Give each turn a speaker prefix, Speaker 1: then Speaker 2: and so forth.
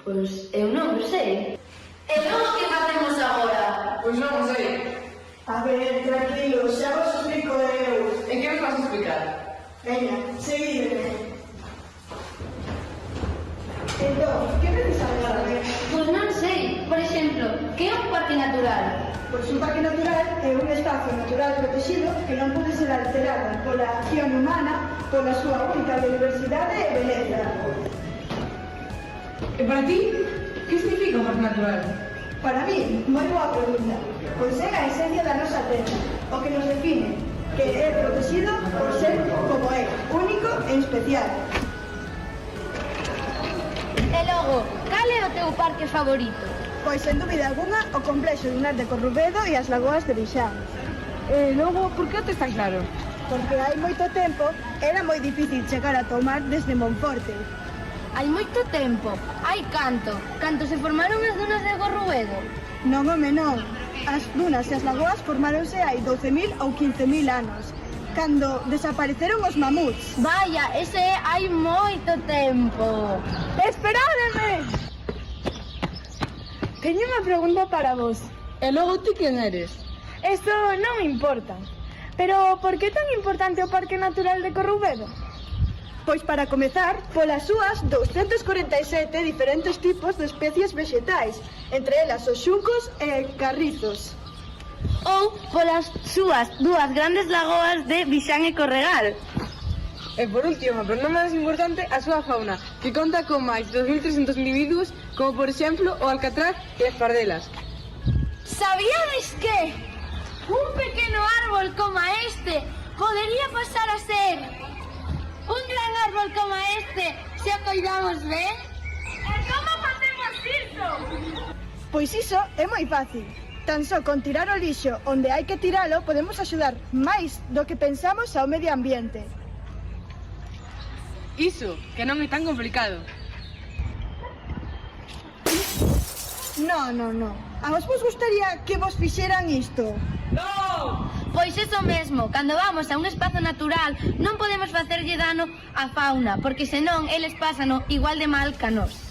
Speaker 1: Pois eu non sei. E nós que facemos agora?
Speaker 2: Pois non sei.
Speaker 3: A ver, tranquilo, xa vos explico eu.
Speaker 2: E que nos vas a explicar?
Speaker 3: Veña, seguidme. Entón, que precisas saber?
Speaker 1: Pois non sei. Por exemplo, que é un parque natural?
Speaker 3: Pois un parque natural é un espazo natural protegido que non pode ser alterado pola acción humana, pola súa única biodiversidade e beleza.
Speaker 2: E para ti, que significa un parque natural?
Speaker 3: Para mí, moi boa pregunta, pois é a esencia da nosa terra, o que nos define, que é protegido por ser como é, único e especial.
Speaker 1: E logo, cal é o teu parque favorito?
Speaker 3: Pois, sen dúbida alguna, o complexo lunar de Corrubedo e as lagoas de Vixán.
Speaker 2: E logo, por que te está claro?
Speaker 3: Porque hai moito tempo era moi difícil chegar a tomar desde Monforte.
Speaker 1: Hai moito tempo. Hai canto? Canto se formaron as dunas de Corrubedo?
Speaker 3: Non, home, non. As dunas e as lagoas formáronse hai 12.000 ou 15.000 anos, cando desapareceron os mamuts.
Speaker 1: Vaya, ese é hai moito tempo.
Speaker 3: Esperádeme!
Speaker 4: Teño unha pregunta para vos.
Speaker 2: E logo ti quen eres?
Speaker 4: Eso non me importa. Pero por que tan importante o Parque Natural de Corrubedo?
Speaker 3: Pois para comezar, polas súas 247 diferentes tipos de especies vegetais, entre elas os xuncos e carrizos.
Speaker 1: Ou polas súas dúas grandes lagoas de Vixán e Corregal.
Speaker 2: E por último, pero non máis importante, a súa fauna, que conta con máis de 2.300 individuos, como por exemplo o alcatraz e as pardelas.
Speaker 1: Sabíades que un pequeno árbol como este podería pasar a ser un gran árbol como este se o coidamos ben? E como facemos iso?
Speaker 3: Pois iso é moi fácil. Tan só con tirar o lixo onde hai que tiralo podemos axudar máis do que pensamos ao medio ambiente.
Speaker 2: Iso, que non é tan complicado.
Speaker 3: Non. A vos gustaría que vos fixeran isto?
Speaker 1: Pois eso mesmo, cando vamos a un espazo natural non podemos facerlle dano á fauna, porque senón eles pásano igual de mal que a nós.